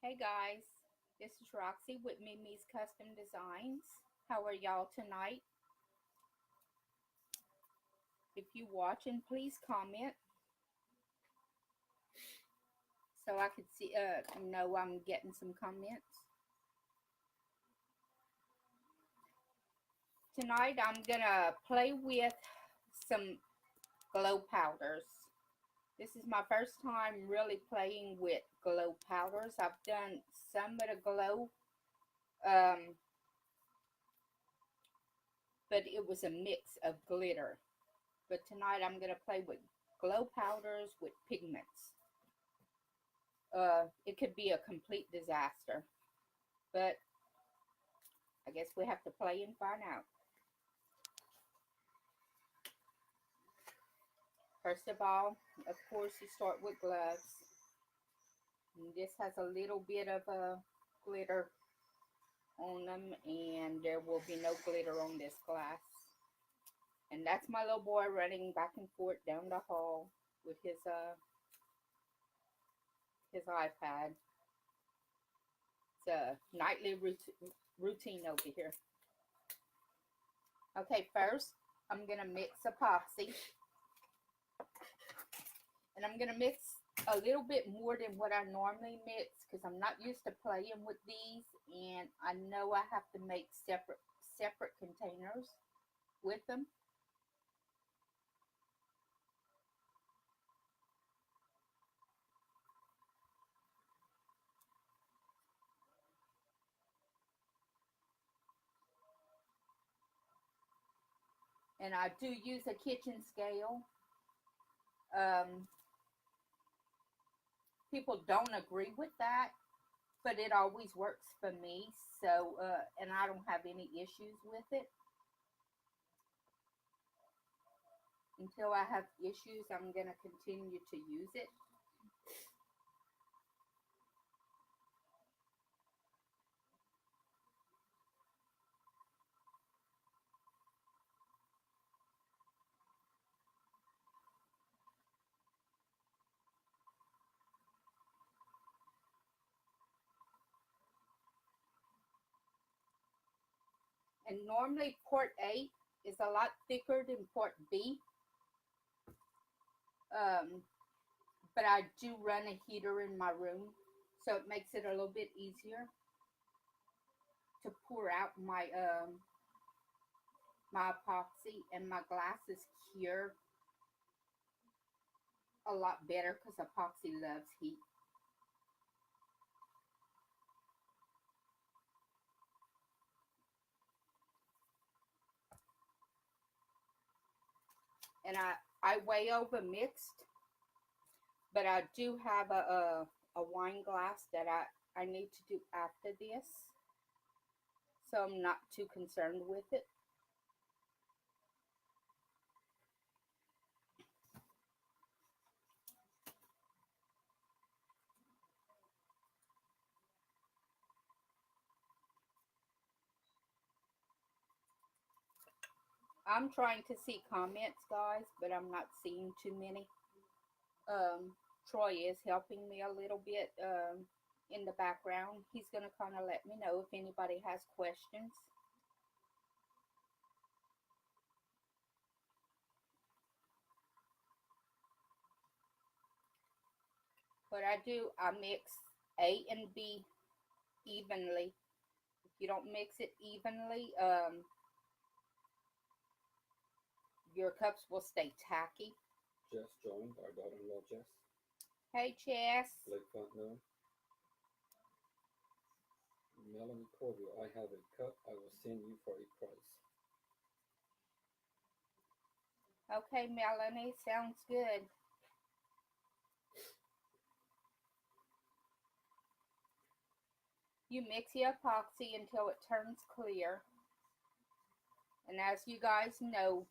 Hey guys, this is Roxy with Mimi's Custom Designs. How are y'all tonight? If you watching, please comment so I could see know I'm getting some comments. Tonight I'm gonna play with some glow powders. This is my first time really playing with glow powders. I've done some of the glow, um, but it was a mix of glitter. But tonight I'm gonna play with glow powders with pigments. It could be a complete disaster. But I guess we have to play and find out. First of all, of course, you start with gloves. And this has a little bit of glitter on them, and there will be no glitter on this glass. And that's my little boy running back and forth down the hall with his iPad. It's a nightly routine over here. Okay, first I'm gonna mix epoxy, and I'm gonna mix a little bit more than what I normally mix because I'm not used to playing with these, and I know I have to make separate containers with them. And I do use a kitchen scale. Um, People don't agree with that, but it always works for me. So, and I don't have any issues with it. Until I have issues, I'm gonna continue to use it. And normally port A is a lot thicker than port B. Um, but I do run a heater in my room, so it makes it a little bit easier to pour out my epoxy, and my glasses cure a lot better because epoxy loves heat. And I way over mixed, but I do have a wine glass that I need to do after this, so I'm not too concerned with it. I'm trying to see comments, guys, but I'm not seeing too many. Troy is helping me a little bit in the background. He's going to kind of let me know if anybody has questions. What I do, I mix A and B evenly. If you don't mix it evenly, your cups will stay tacky. Jess joined, our daughter-in-law Jess. Hey, Chess. Blake Fontenot. Melanie Corville, I have a cup I will send you for a price. Okay, Melanie, sounds good. You mix the epoxy until it turns clear. And as you guys know,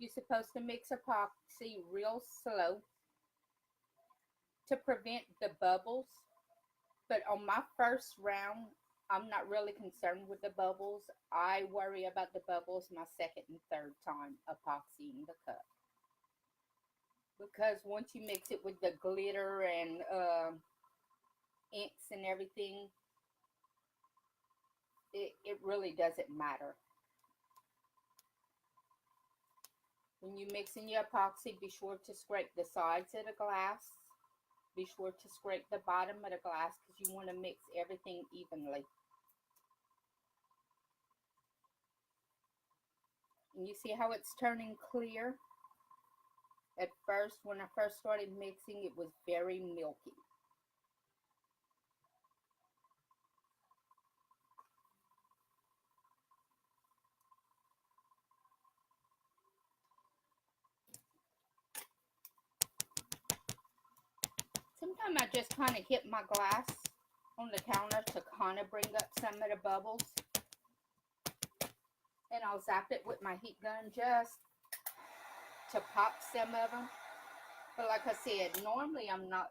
you're supposed to mix epoxy real slow to prevent the bubbles. But on my first round, I'm not really concerned with the bubbles. I worry about the bubbles my second and third time epoxying the cup. Because once you mix it with the glitter and inks and everything, it really doesn't matter. When you're mixing your epoxy, be sure to scrape the sides of the glass. Be sure to scrape the bottom of the glass because you want to mix everything evenly. And you see how it's turning clear? At first, when I first started mixing, it was very milky. Sometimes I just kind of hit my glass on the counter to kind of bring up some of the bubbles. And I'll zap it with my heat gun just to pop some of them. But like I said, normally I'm not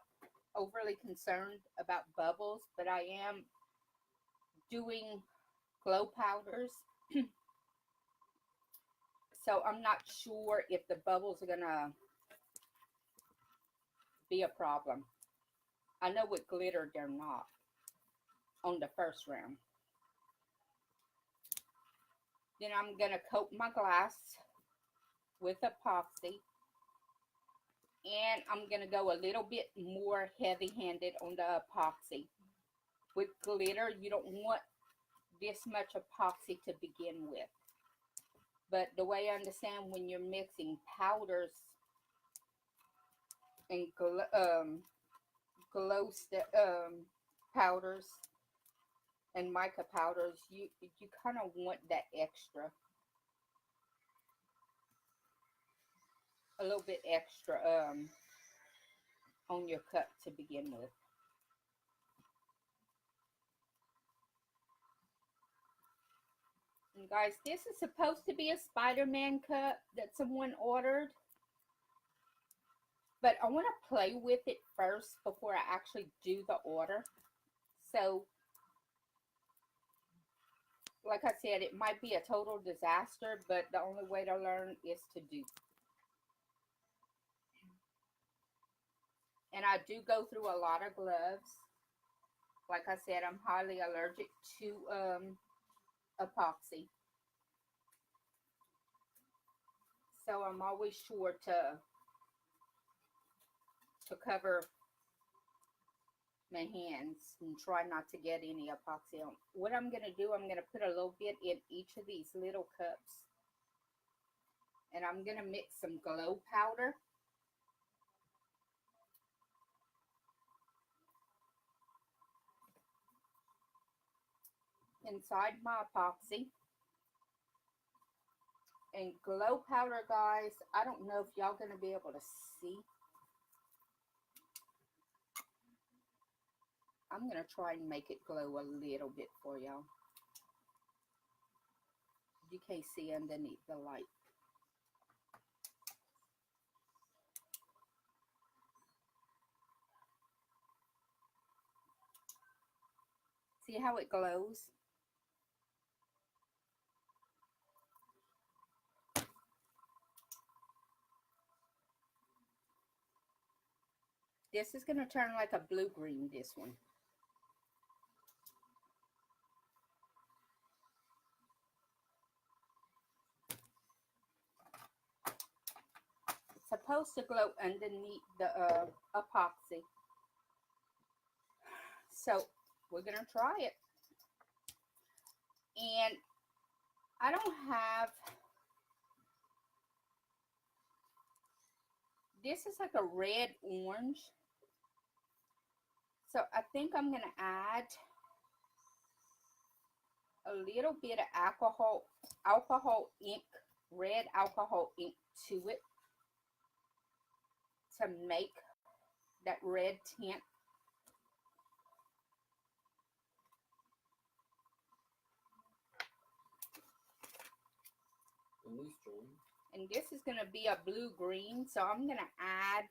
overly concerned about bubbles, but I am doing glow powders. So I'm not sure if the bubbles are gonna be a problem. I know with glitter they're not on the first round. Then I'm gonna coat my glass with epoxy, and I'm gonna go a little bit more heavy-handed on the epoxy. With glitter, you don't want this much epoxy to begin with. But the way I understand, when you're mixing powders and powders and mica powders, you kind of want that extra, a little bit extra on your cup to begin with. And guys, this is supposed to be a Spider-Man cup that someone ordered, but I want to play with it first before I actually do the order. So, like I said, it might be a total disaster, but the only way to learn is to do. And I do go through a lot of gloves. Like I said, I'm highly allergic to epoxy. So I'm always sure to cover my hands and try not to get any epoxy on. What I'm going to do, I'm going to put a little bit in each of these little cups. And I'm going to mix some glow powder. Inside my epoxy. And glow powder, guys, I don't know if y'all going to be able to see. I'm going to try and make it glow a little bit for y'all. You can't see underneath the light. See how it glows? This is going to turn like a blue-green, this one. It's supposed to glow underneath the epoxy. So, we're going to try it. And I don't have... This is like a red-orange. So I think I'm going to add a little bit of alcohol ink, red alcohol ink to it to make that red tint. And this is going to be a blue-green, so I'm going to add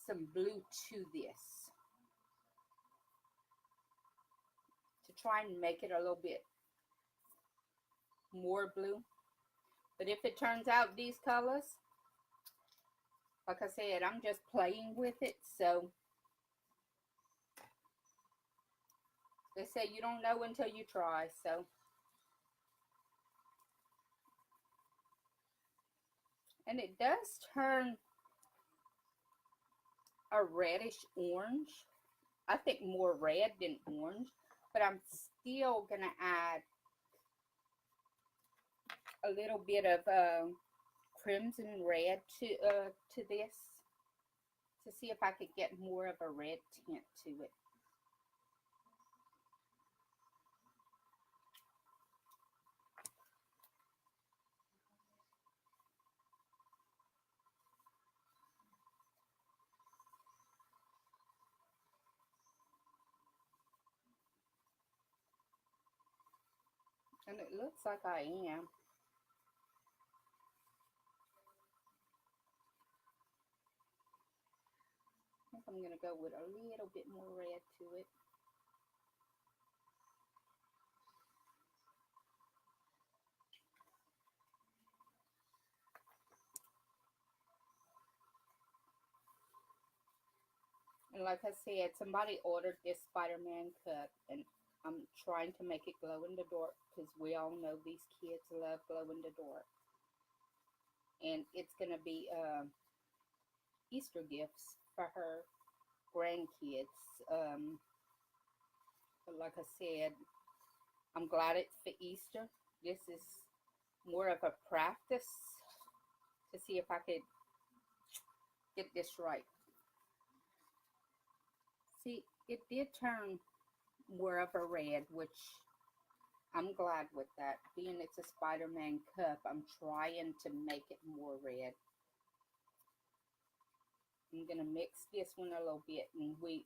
some blue to this to try and make it a little bit more blue. But if it turns out these colors, like I said, I'm just playing with it, so They say you don't know until you try, so. And it does turn a reddish orange. I think more red than orange, but I'm still gonna add a little bit of crimson red to this to see if I could get more of a red tint to it. And it looks like I am. I think I'm going to go with a little bit more red to it. And like I said, somebody ordered this Spider-Man cup, and I'm trying to make it glow in the dark because we all know these kids love glow in the dark. And it's going to be Easter gifts for her grandkids. But like I said, I'm glad it's for Easter. This is more of a practice to see if I could get this right. See, it did turn more of a red, which I'm glad with that. Being it's a Spider-Man cup, I'm trying to make it more red. I'm gonna mix this one a little bit, and we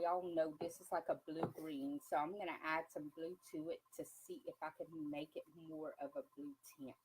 all know this is like a blue-green, so I'm gonna add some blue to it to see if I can make it more of a blue tint.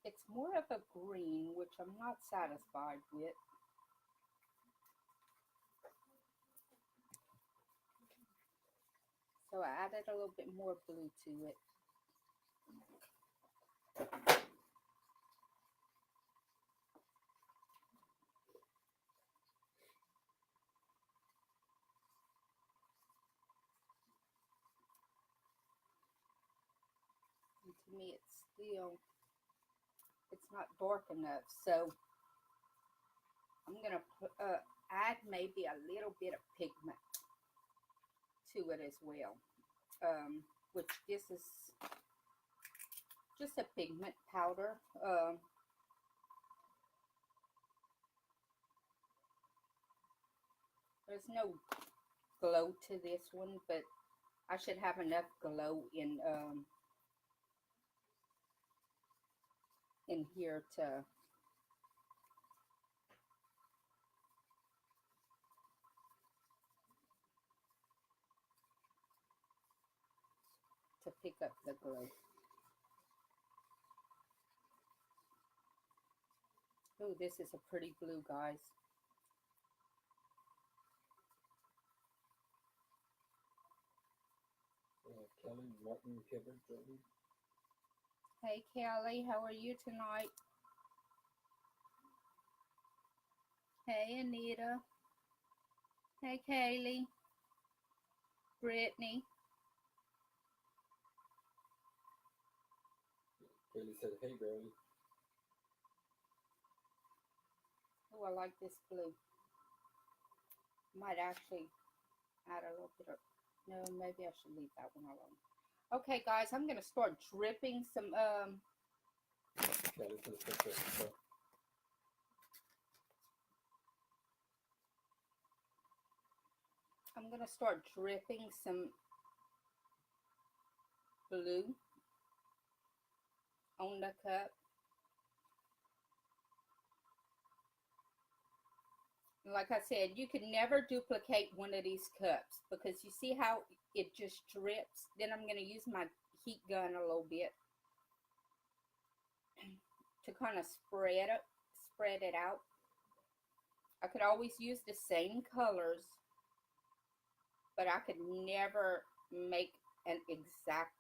It's more of a green, which I'm not satisfied with. So I added a little bit more blue to it. And to me, it's not dark enough. So I'm going to add maybe a little bit of pigment to it as well. Which this is just a pigment powder. There's no glow to this one, but I should have enough glow in here to pick up the glow. Oh, this is a pretty blue, guys. Kelly, Martin, Kevin, Jordan. Hey, Kelly, how are you tonight? Hey, Anita. Hey, Kaylee. Brittany. Kaylee said, hey, girlie. Oh, I like this blue. Might actually add a little bit of, no, maybe I should leave that one alone. Okay, guys, I'm going to start dripping some, I'm going to start dripping some blue on the cup. Like I said, you can never duplicate one of these cups because you see how it just drips. Then I'm going to use my heat gun a little bit to kind of spread it out. I could always use the same colors, but I could never make an exact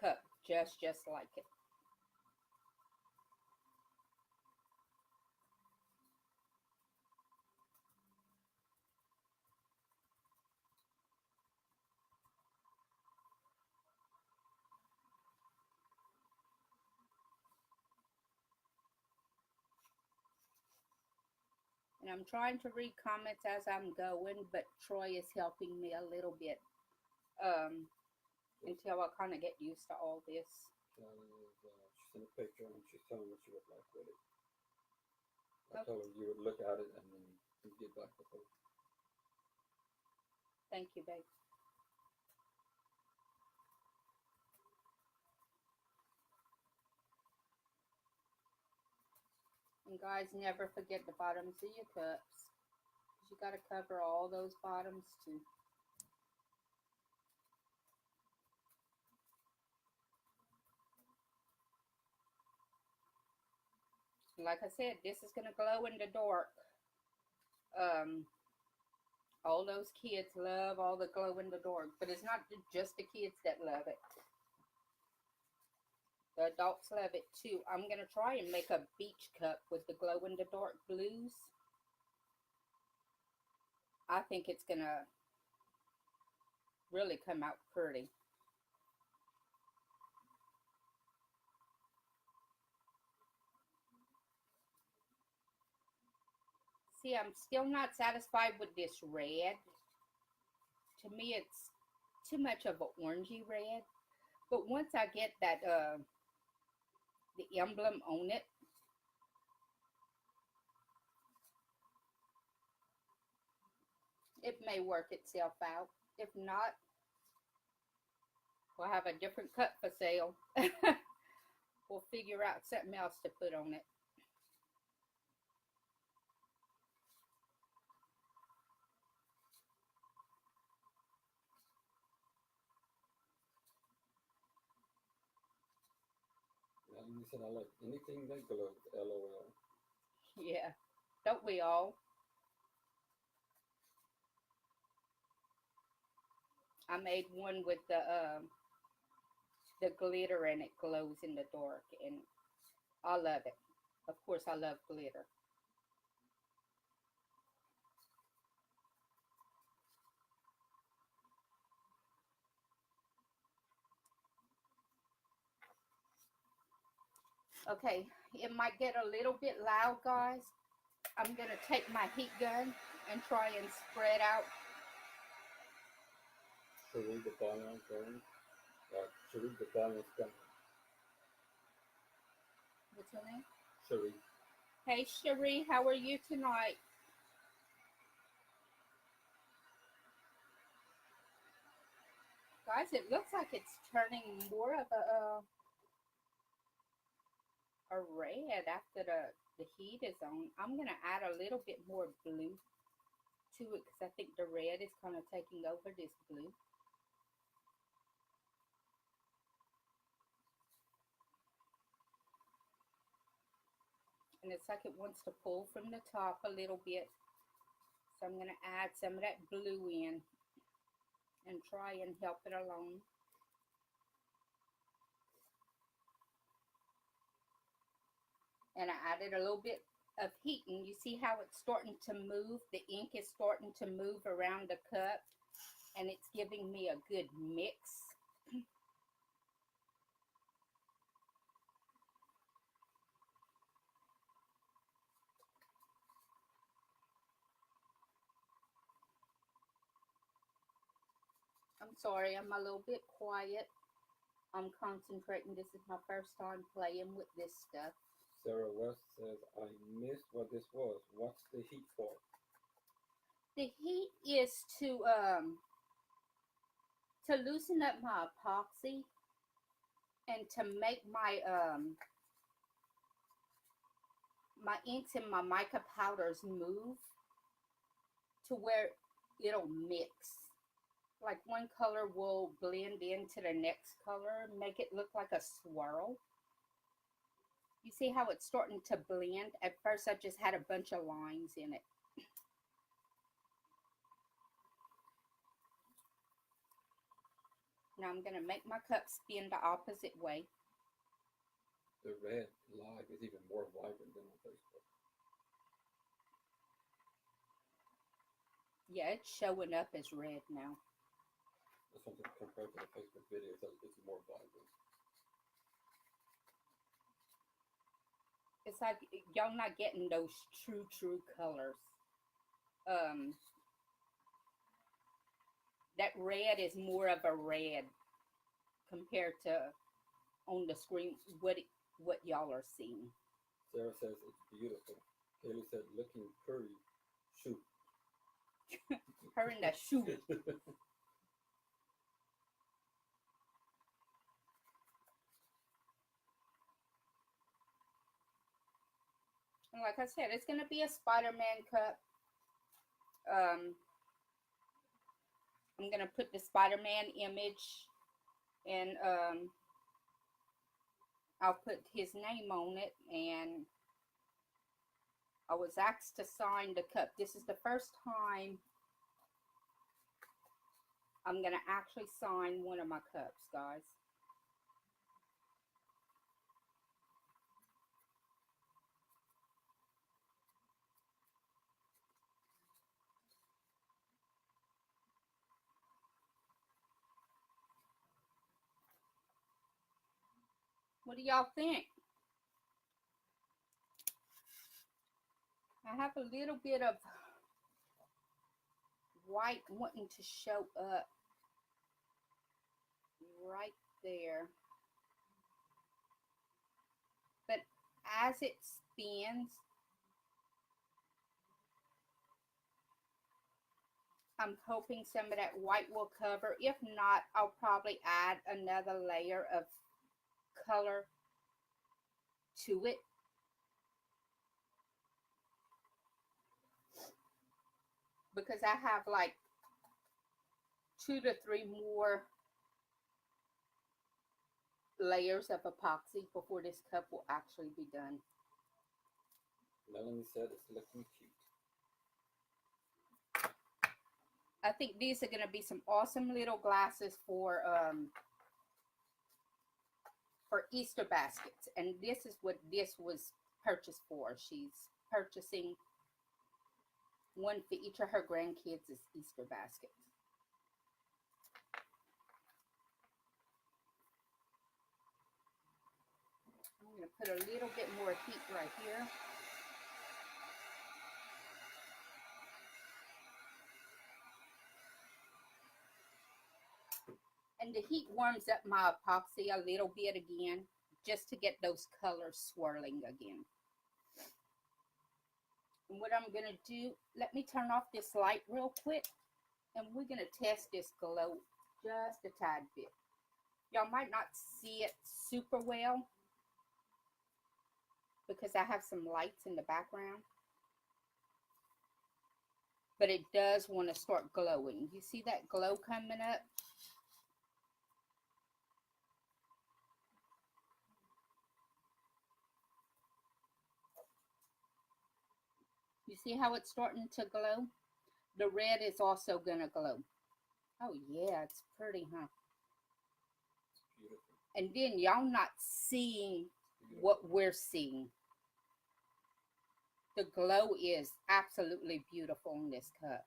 cup just like it. And I'm trying to read comments as I'm going, but Troy is helping me a little bit until I kind of get used to all this. She sent a picture and she's telling what she would like with it. I told her you would look at it and then you get back with her. Thank you, babe. And guys, never forget the bottoms of your cups. You got to cover all those bottoms too. Like I said, this is going to glow in the dark. All those kids love all the glow in the dark, but it's not just the kids that love it. The adults love it too. I'm going to try and make a beach cup with the glow in the dark blues. I think it's going to really come out pretty. See, I'm still not satisfied with this red. To me, it's too much of an orangey red. But once I get that, the emblem on it, it may work itself out. If not, we'll have a different cup for sale. We'll figure out something else to put on it. And he said, I like anything that glows, LOL. Yeah, don't we all? I made one with the glitter and it glows in the dark, and I love it. Of course, I love glitter. Okay, it might get a little bit loud, guys. I'm going to take my heat gun and try and spread out. Cherie the Bion going. Cherie the Bion's coming. What's her name? Cherie. Hey, Cherie, how are you tonight? Guys, it looks like it's turning more of a red after the heat is on. I'm going to add a little bit more blue to it because I think the red is kind of taking over this blue. And it's like it wants to pull from the top a little bit. So I'm going to add some of that blue in and try and help it along. And I added a little bit of heat, and you see how it's starting to move? The ink is starting to move around the cup, and it's giving me a good mix. I'm sorry, I'm a little bit quiet. I'm concentrating. This is my first time playing with this stuff. Sarah West says, I missed what this was. What's the heat for? The heat is to To loosen up my epoxy and to make my inks and my mica powders move to where it'll mix. Like one color will blend into the next color, make it look like a swirl. You see how it's starting to blend? At first I just had a bunch of lines in it. Now I'm going to make my cup spin the opposite way. The red live is even more vibrant than on Facebook. Yeah, it's showing up as red now. That's something compared to the Facebook videos, it's more vibrant. It's like y'all not getting those true colors. That red is more of a red compared to on the screen what y'all are seeing. Sarah says it's beautiful. Kaylee said looking pretty. Shoot. Her in the shoot. And like I said, it's gonna be a Spider-Man cup. I'm gonna put the Spider-Man image, and I'll put his name on it. And I was asked to sign the cup. This is the first time I'm gonna actually sign one of my cups, guys. What do y'all think? I have a little bit of white wanting to show up right there. But as it spins, I'm hoping some of that white will cover. If not, I'll probably add another layer of color to it. Because I have like 2 to 3 more layers of epoxy before this cup will actually be done. Melanie said it's looking cute. I think these are going to be some awesome little glasses for Easter baskets. And this is what this was purchased for. She's purchasing one for each of her grandkids as Easter baskets. I'm going to put a little bit more heat right here. And the heat warms up my epoxy a little bit again, just to get those colors swirling again. And what I'm going to do, let me turn off this light real quick, and we're going to test this glow just a tad bit. Y'all might not see it super well because I have some lights in the background. But it does want to start glowing. You see that glow coming up? You see how it's starting to glow? The red is also going to glow. Oh yeah, it's pretty, huh? It's beautiful. And then y'all not seeing what we're seeing. The glow is absolutely beautiful in this cup.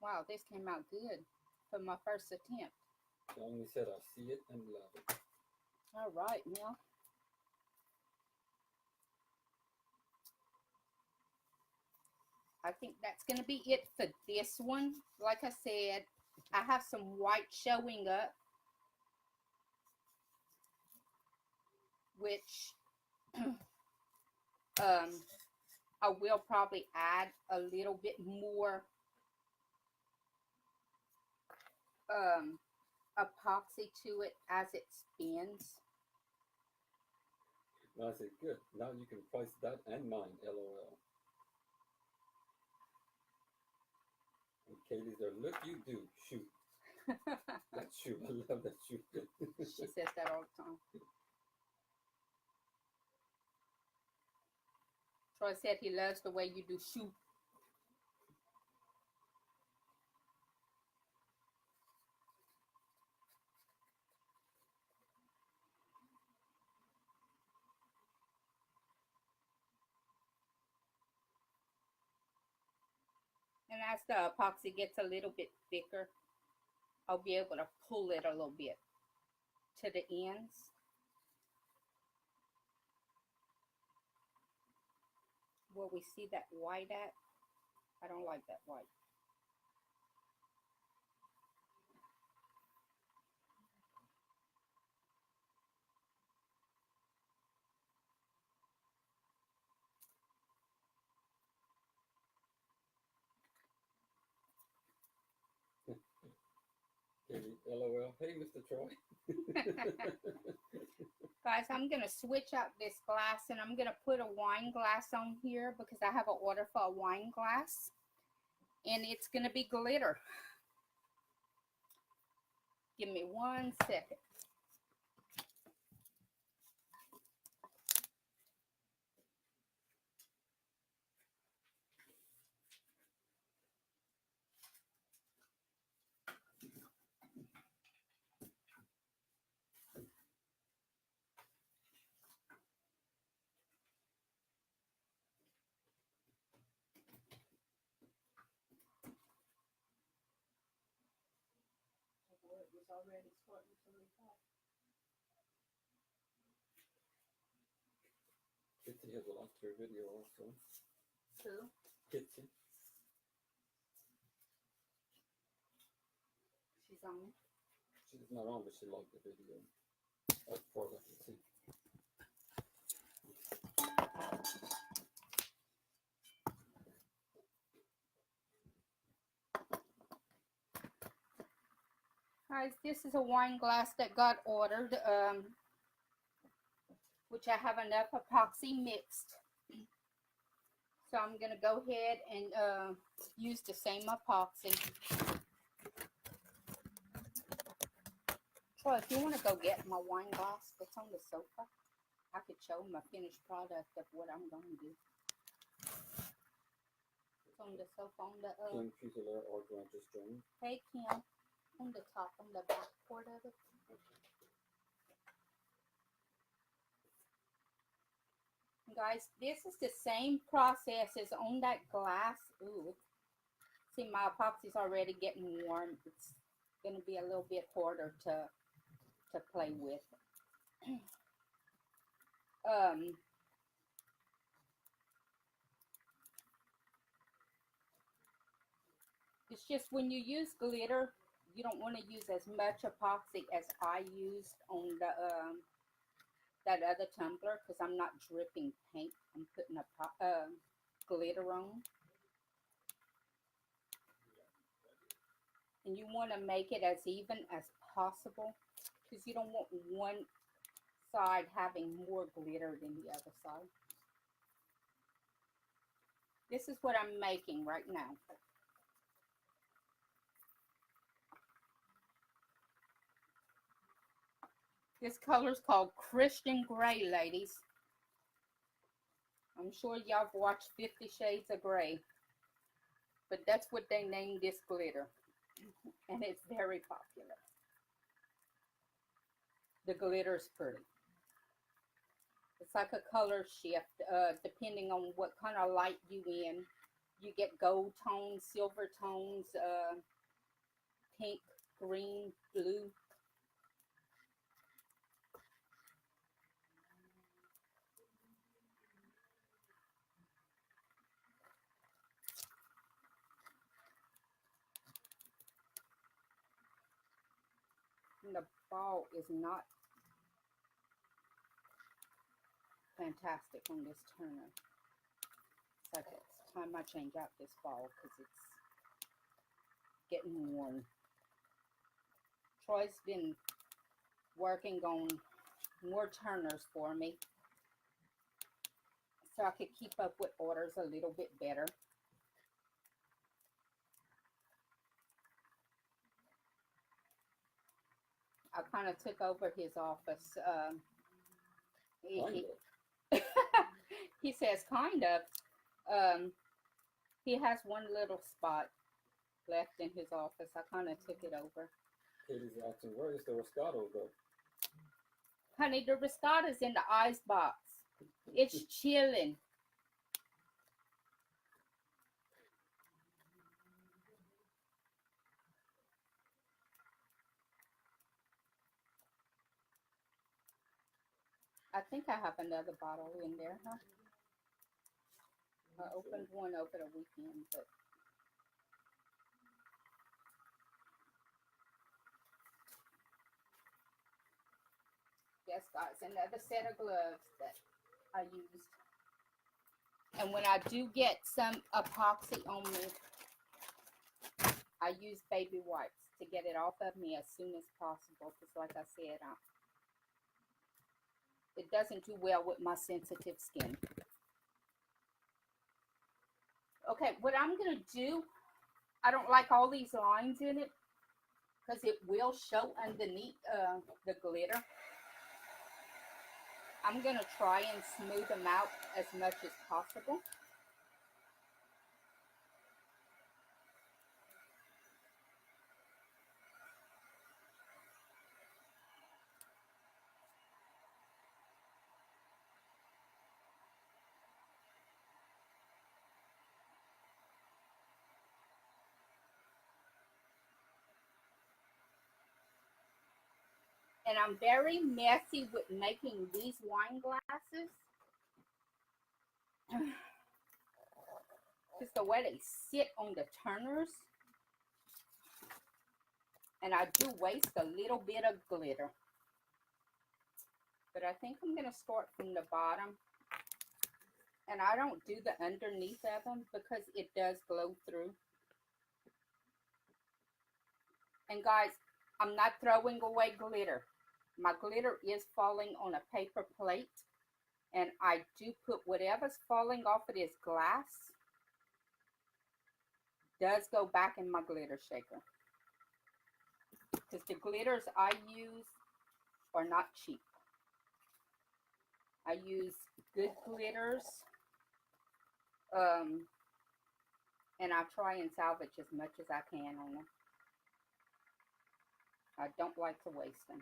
Wow, this came out good for my first attempt. Melanie said I see it and love it. All right, Mel. I think that's going to be it for this one. Like I said, I have some white showing up, which I will probably add a little bit more epoxy to it as it spins. I said, good. Now you can price that and mine, LOL. And Katie's there, look you do, shoot. That shoot, I love that shoot. She says that all the time. Troy said he loves the way you do shoot. And as the epoxy gets a little bit thicker, I'll be able to pull it a little bit to the ends. Where we see that white at, I don't like that white. Katie, LOL. Hey, Mr. Troy. Guys, I'm going to switch out this glass and I'm going to put a wine glass on here because I have an order for a wine glass. And it's going to be glitter. Give me 1 second. It was already starting to leak out. Kitty has watched your video also. Who? Kitty. She's on it. She's not on, but she liked the video. As far as I can see. Guys, this is a wine glass that got ordered, which I have enough epoxy mixed. So I'm going to go ahead and use the same epoxy. Troy, if you want to go get my wine glass that's on the sofa, I could show my finished product of what I'm going to do. It's on the sofa, on the... Kim Fusilier or Grant just joined. Hey, Kim. On the top, on the back part of it. Guys, this is the same process as on that glass. Ooh. See, my epoxy's already getting warm. It's going to be a little bit harder to play with. It's just when you use glitter, you don't want to use as much epoxy as I used on the that other tumbler because I'm not dripping paint. I'm putting a glitter on. And you want to make it as even as possible because you don't want one side having more glitter than the other side. This is what I'm making right now. This color is called Christian Grey, ladies. I'm sure y'all have watched 50 Shades of Grey. But that's what they named this glitter. And it's very popular. The glitter is pretty. It's like a color shift depending on what kind of light you in. You get gold tones, silver tones, pink, green, blue. And the ball is not fantastic on this turner. like it's time I change out this ball because it's getting worn. Troy's been working on more turners for me so I could keep up with orders a little bit better. I kind of took over his office. He says kind of. He has one little spot left in his office. I kind of took it over. Katie's asking, where is the Roscato though? Honey, the Roscato's in the ice box. It's chilling. I think I have another bottle in there, huh? I opened one over the weekend, but yes, guys, another set of gloves that I used. And when I do get some epoxy on me, I use baby wipes to get it off of me as soon as possible. Because like I said, it doesn't do well with my sensitive skin. Okay, what I'm going to do, I don't like all these lines in it because it will show underneath the glitter. I'm going to try and smooth them out as much as possible. And I'm very messy with making these wine glasses. Just the way they sit on the turners. And I do waste a little bit of glitter. But I think I'm going to start from the bottom. And I don't do the underneath of them because it does glow through. And guys, I'm not throwing away glitter. My glitter is falling on a paper plate. And I do put whatever's falling off of this glass does go back in my glitter shaker. Because the glitters I use are not cheap. I use good glitters. And I try and salvage as much as I can on them. I don't like to waste them.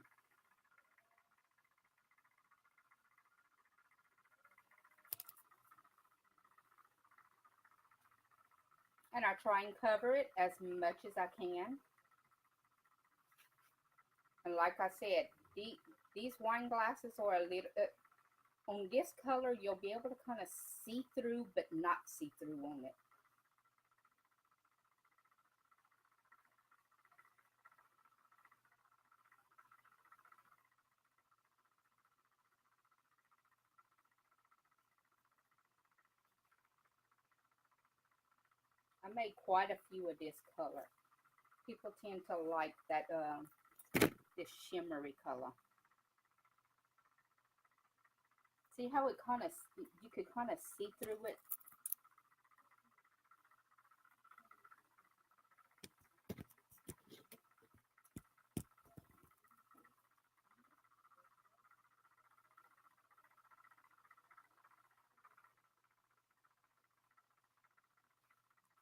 And I try and cover it as much as I can. And like I said, these wine glasses are a little... on this color, you'll be able to kind of see through, but not see through on it. I made quite a few of this color. People tend to like that, this shimmery color. See how it kind of, you could kind of see through it?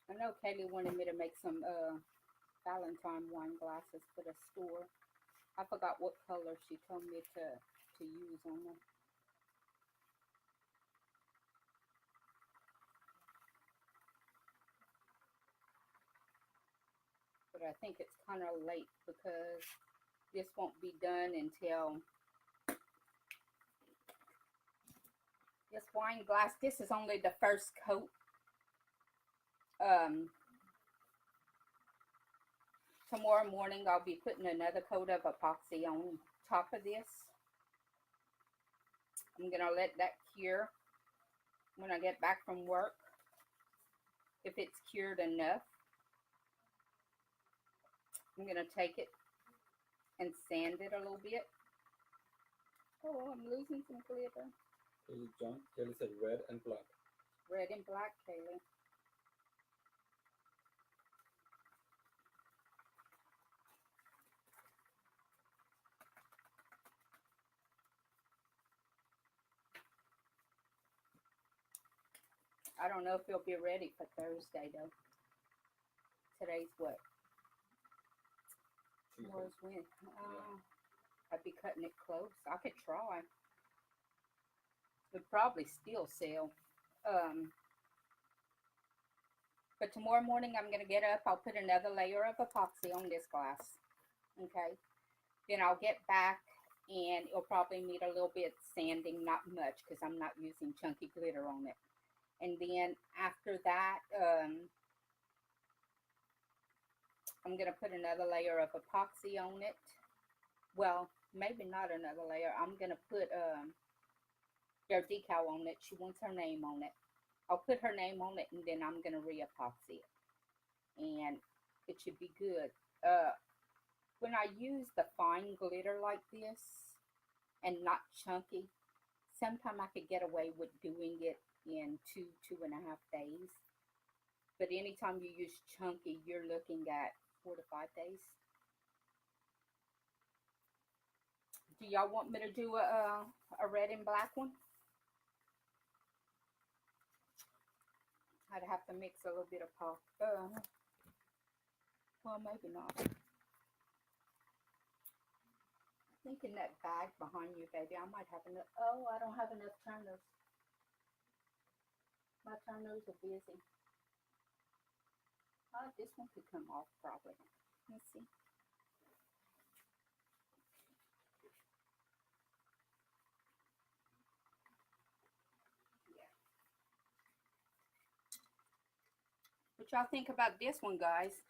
I know Kaylee wanted me to make some Valentine wine glasses for the store. I forgot what color she told me to use on them. But I think it's kind of late because this won't be done until this wine glass. This is only the first coat. Tomorrow morning I'll be putting another coat of epoxy on top of this. I'm gonna let that cure when I get back from work. if it's cured enough, I'm going to take it and sand it a little bit. Oh, I'm losing some glitter. Hey, John, Kelly said red and black. Red and black, Kaylee. I don't know if it'll be ready for Thursday, though. Today's what? Tomorrow's when? I'd be cutting it close. I could try. Would probably still sell. But tomorrow morning I'm going to get up. I'll put another layer of epoxy on this glass. Okay. Then I'll get back and it'll probably need a little bit sanding, not much because I'm not using chunky glitter on it. And then after that, I'm going to put another layer of epoxy on it. Well, maybe not another layer. I'm going to put their decal on it. She wants her name on it. I'll put her name on it and then I'm going to re-epoxy it. And it should be good. When I use the fine glitter like this and not chunky, sometimes I could get away with doing it in 2.5 days. But anytime you use chunky, you're looking at 4 to 5 days. Do y'all want me to do a red and black one? I'd have to mix a little bit of pop. Well, maybe not. I think in that bag behind you, baby, I might have enough. Oh, I don't have enough turners. My turners are busy. This one could come off probably. Let's see. Yeah. What y'all think about this one, guys?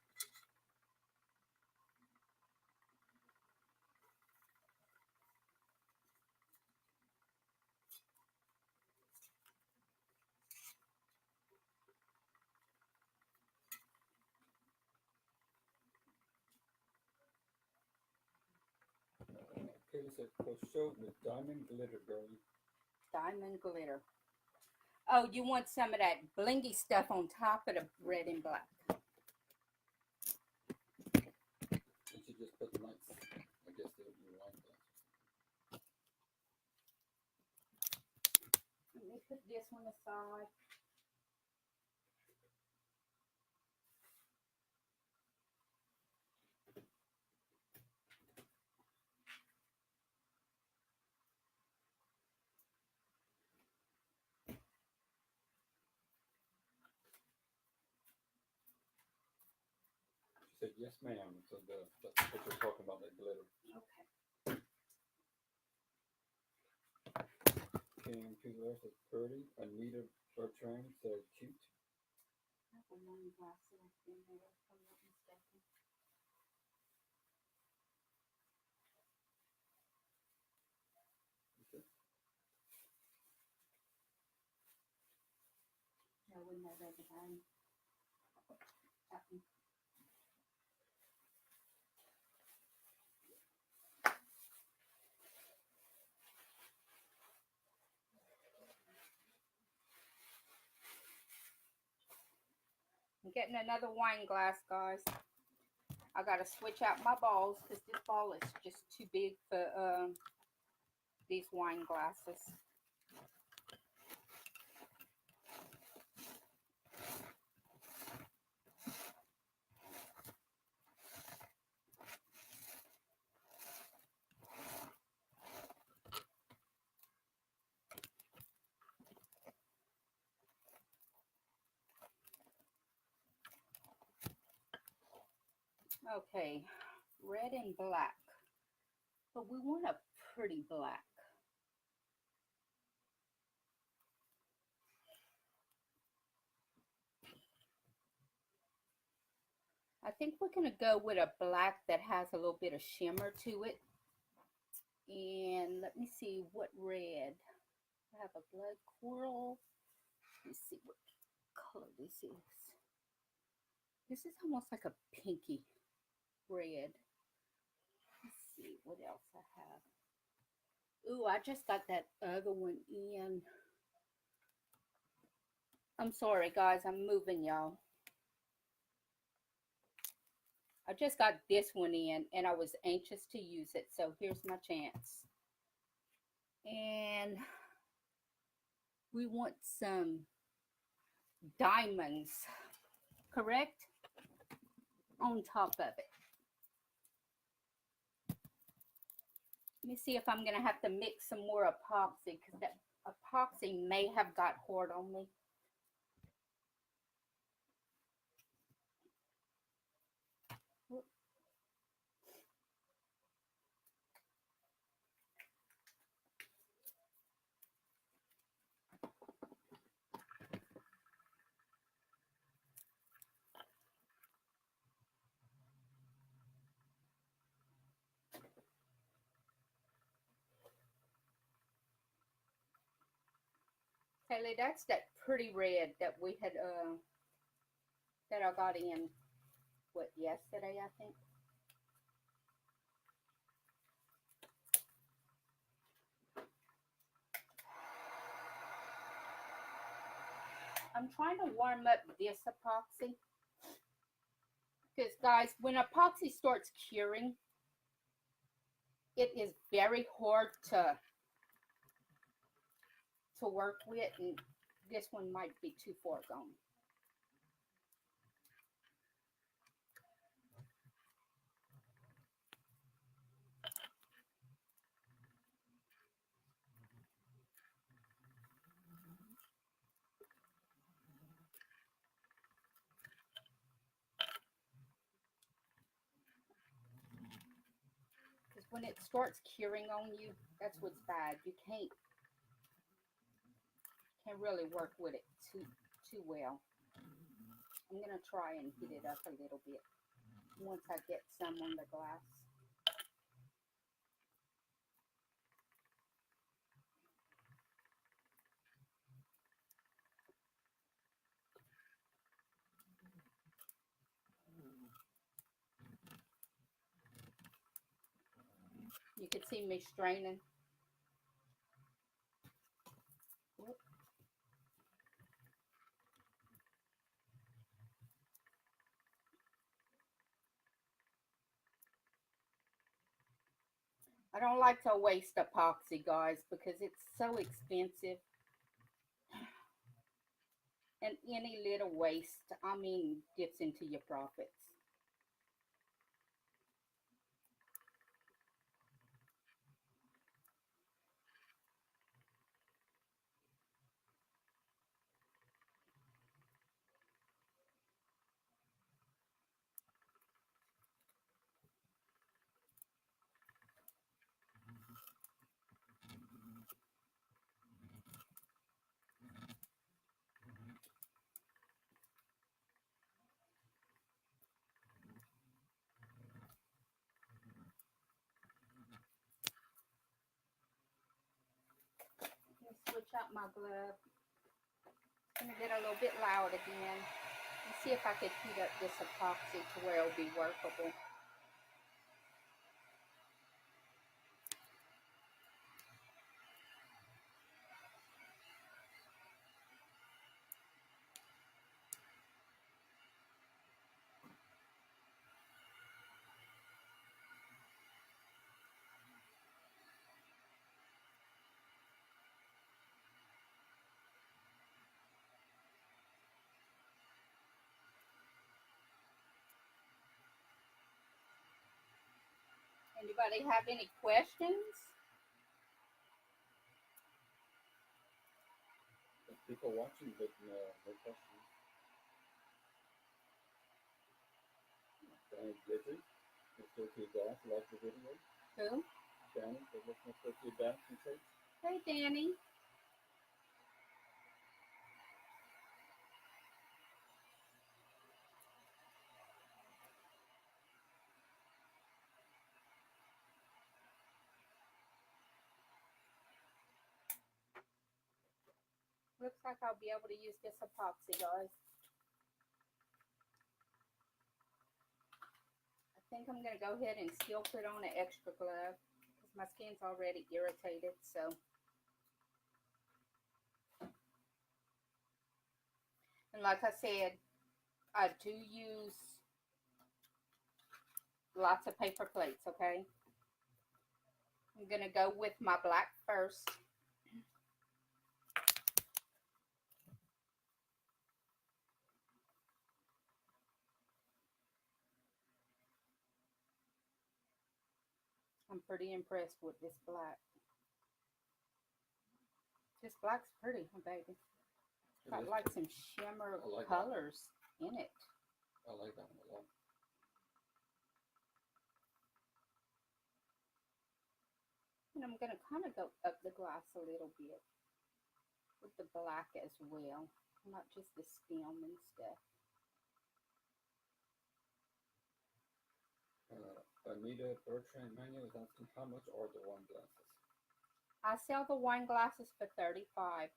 Kelly said for show with diamond glitter, girlie. Diamond glitter. Oh, you want some of that blingy stuff on top of the red and black. And she just put lights. I guess they would be wine glasses. Let me put this one aside. She said yes, ma'am. So that's what you're talking about, that glitter. Okay. King Tumbler said pretty. Anita Bertrand said cute. I have a wine glass left in there, if I'm not mistaken. Okay. No, wouldn't that red wine? I'm getting another wine glass, guys. I gotta switch out my balls because this ball is just too big for these wine glasses. Okay, red and black, but we want a pretty black. I think we're going to go with a black that has a little bit of shimmer to it. And let me see what red. I have a blood coral. Let's see what color this is. This is almost like a pinky red. Let's see what else I have. Ooh, I just got that other one in. I'm sorry, guys. I'm moving, y'all. I just got this one in, and I was anxious to use it, so here's my chance. And we want some diamonds, correct? On top of it. Let me see if I'm going to have to mix some more epoxy, because that epoxy may have got hard on me. Haley, that's that pretty red that we had, that I got in, what, yesterday, I think? I'm trying to warm up this epoxy. Because, guys, when epoxy starts curing, it is very hard to work with, and this one might be too far gone. Because when it starts curing on you, that's what's bad. You can't really work with it too well. I'm gonna try and heat it up a little bit once I get some on the glass. You can see me straining. Whoop. I don't like to waste epoxy, guys, because it's so expensive. And any little waste, I mean, gets into your profits. Switch out my glove. It's gonna get a little bit loud again. Let's see if I can heat up this epoxy to where it'll be workable. Anybody have any questions? There's people watching, but no questions. Danny Blizzard, Mr. T. Bass, like the video. Who? Danny, so what's Mr. T. Bass and say? Hey, Danny. Looks like I'll be able to use this epoxy, guys. think I'm going to go ahead and still put on an extra glove because my skin's already irritated. So, and like I said, I do use lots of paper plates, okay? I'm going to go with my black first. I'm pretty impressed with this black. This black's pretty, huh, baby? It's got like some shimmer colors in it. I like that one a lot. And I'm going to kind of go up the glass a little bit with the black as well, not just the stem and stuff. Anita Bertrand Manuel is asking how much are the wine glasses? I sell the wine glasses for $35.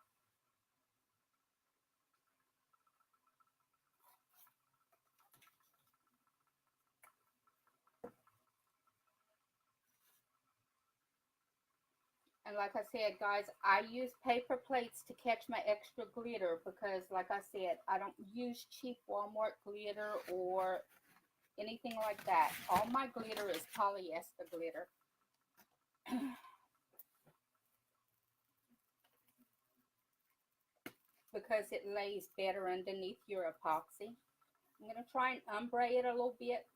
And like I said, guys, I use paper plates to catch my extra glitter because, like I said, I don't use cheap Walmart glitter or anything like that. All my glitter is polyester glitter. Because it lays better underneath your epoxy. I'm going to try and ombre it a little bit.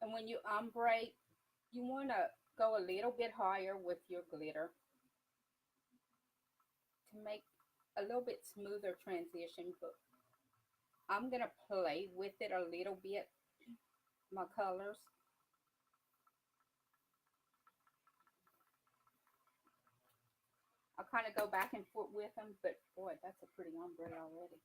And when you ombre, you want to go a little bit higher with your glitter to make a little bit smoother transition. But I'm going to play with it a little bit, my colors. I'll kind of go back and forth with them, but boy, that's a pretty ombre already.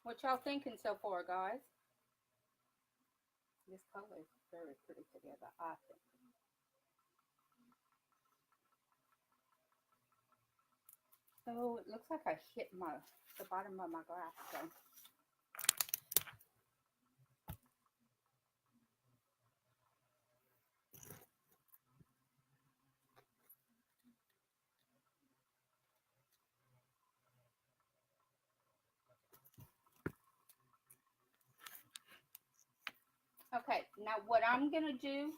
What y'all thinking so far, guys? This color is very pretty together, I think. So it looks like I hit the bottom of my glass. So. Okay, now what I'm going to do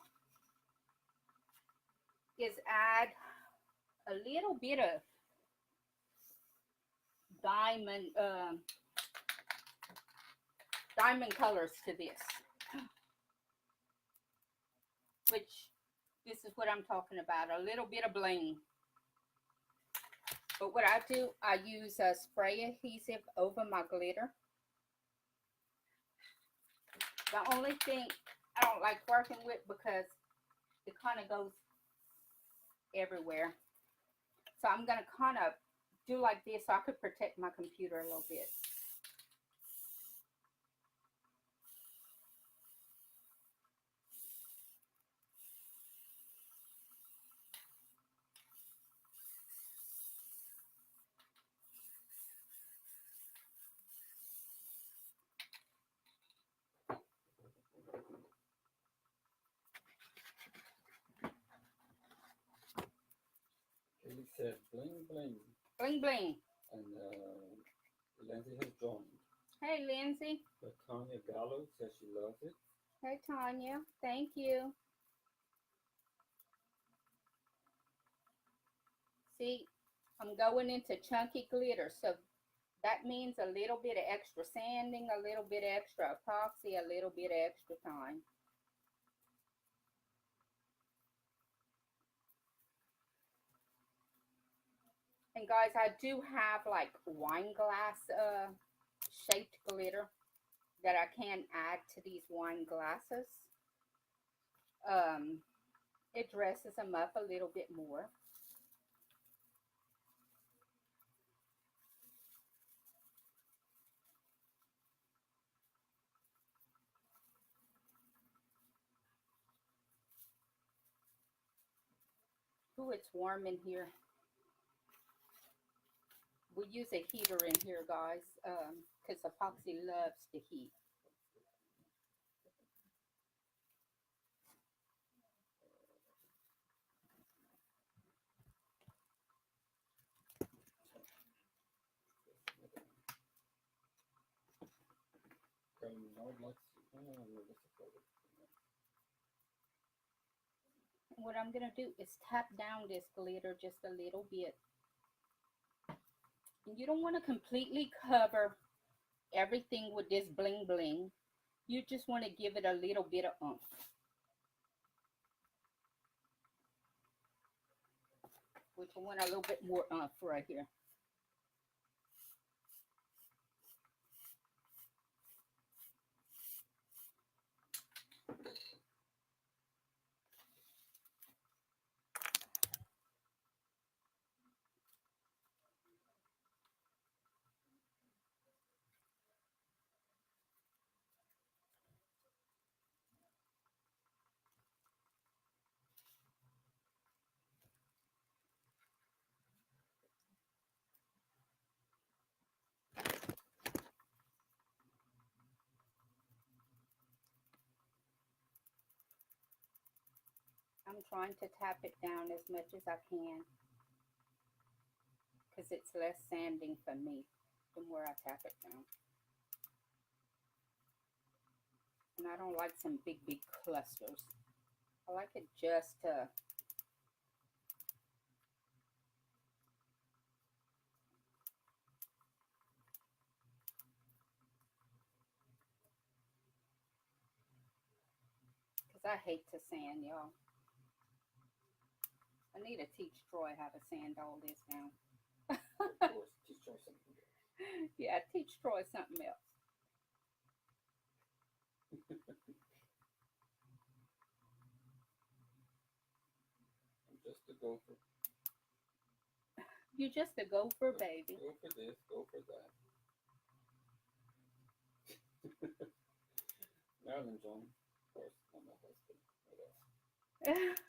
is add a little bit of diamond colors to this. Which, this is what I'm talking about, a little bit of bling. But what I do, I use a spray adhesive over my glitter. The only thing I don't like working with because it kind of goes everywhere. So I'm going to kind of do like this so I could protect my computer a little bit. Kelly said bling bling. Bling bling. And Lindsay has joined. Hey, Lindsay. But Tanya Gallo says she loves it. Hey, Tanya. Thank you. See, I'm going into chunky glitter, so that means a little bit of extra sanding, a little bit of extra epoxy, a little bit of extra time. And guys, I do have like wine glass shaped glitter that I can add to these wine glasses. Um, it dresses them up a little bit more. Ooh, it's warm in here. We use a heater in here, guys, because epoxy loves the heat. What I'm going to do is tap down this glitter just a little bit. And you don't want to completely cover everything with this bling bling. You just want to give it a little bit of oomph. Which I want a little bit more oomph right here. I'm trying to tap it down as much as I can because it's less sanding for me the more I tap it down. And I don't like some big clusters. I like it just to because I hate to sand, y'all. I need to teach Troy how to sand all this down. Of course, teach Troy something else. Yeah, teach Troy something else. I'm just a gopher. You're just a gopher, baby. Go for this, go for that. Marilyn John, of course, not my husband. What else?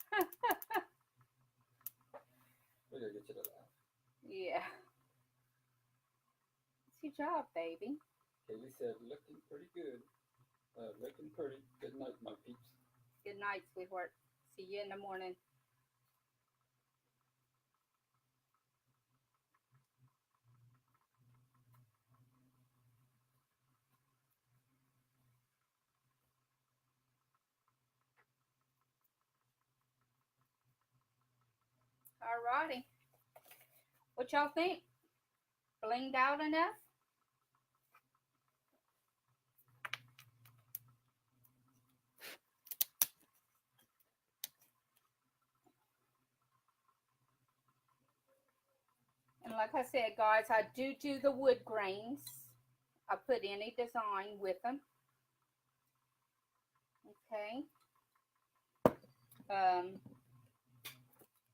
We're gonna get you to laugh. Yeah. It's your job, baby. Kaylee said, looking pretty good. Looking pretty. Good night, my peeps. Good night, sweetheart. See you in the morning. Alrighty. What y'all think? Blinged out enough? And like I said, guys, I do the wood grains. I put any design with them. Okay.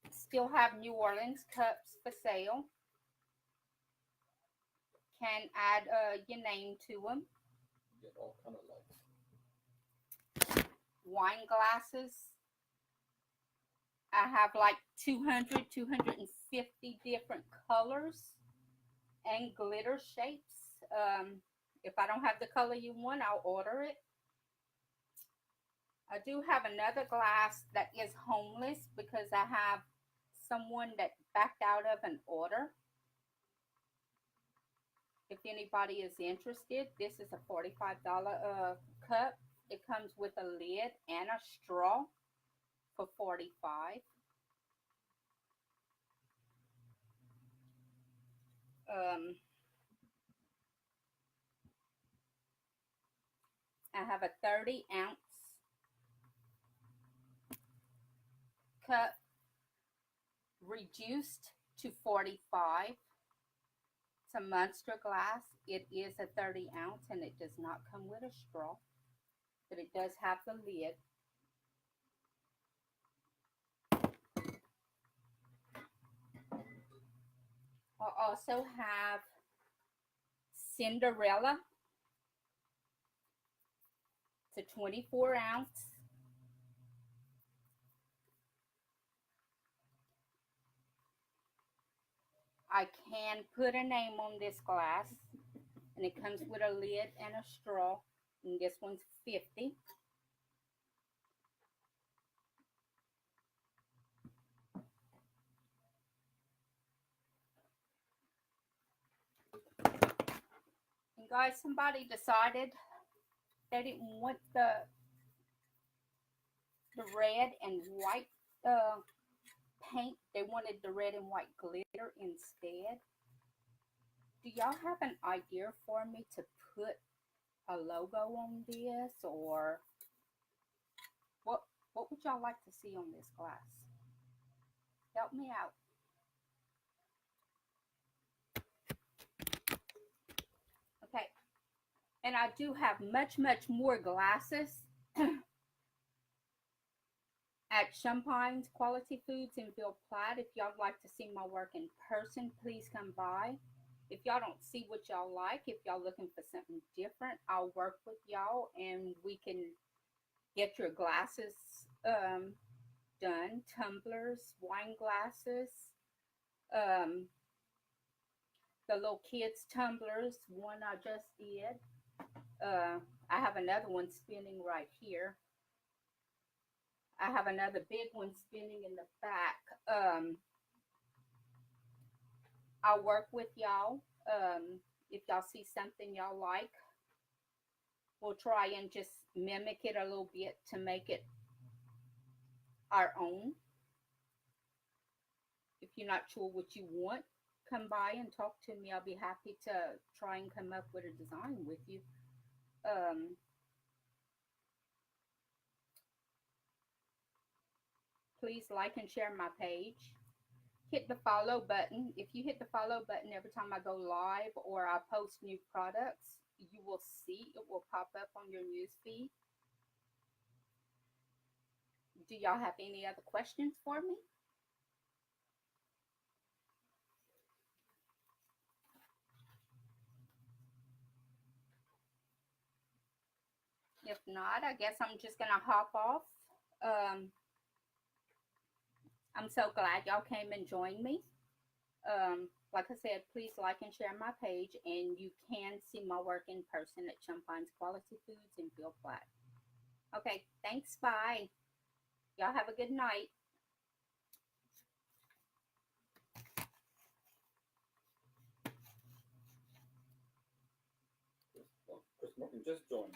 Still have New Orleans cups for sale. Can add your name to them. Get all kind of lights. Wine glasses. I have like 200, 250 different colors and glitter shapes. If I don't have the color you want, I'll order it. I do have another glass that is homeless because I have someone that backed out of an order. If anybody is interested, this is a $45 cup. It comes with a lid and a straw for $45. I have a 30-ounce cup reduced to 45. It's a monster glass. It is a 30 ounce and it does not come with a straw, but it does have the lid. I also have Cinderella. It's a 24 ounce. I can put a name on this glass, and it comes with a lid and a straw, and this one's 50. And guys, somebody decided they didn't want the red and white paint. They wanted the red and white glitter instead. Do y'all have an idea for me to put a logo on this, or what would y'all like to see on this glass? Help me out. Okay, and I do have much more glasses at Champagne's Quality Foods in Ville Platte. If y'all like to see my work in person, please come by. If y'all don't see what y'all like, if y'all looking for something different, I'll work with y'all and we can get your glasses done. Tumblers, wine glasses, the little kids tumblers, one I just did. I have another one spinning right here. I have another big one spinning in the back. I'll work with y'all. If y'all see something y'all like, we'll try and just mimic it a little bit to make it our own. If you're not sure what you want, come by and talk to me. I'll be happy to try and come up with a design with you. Please like and share my page. Hit the follow button. If you hit the follow button every time I go live or I post new products, you will see it will pop up on your news feed. Do y'all have any other questions for me? If not, I guess I'm just gonna hop off. I'm so glad y'all came and joined me. Like I said, please like and share my page, and you can see my work in person at Champagne's Quality Foods in Ville Platte. Okay, thanks, bye. Y'all have a good night. Chris Martin just joined.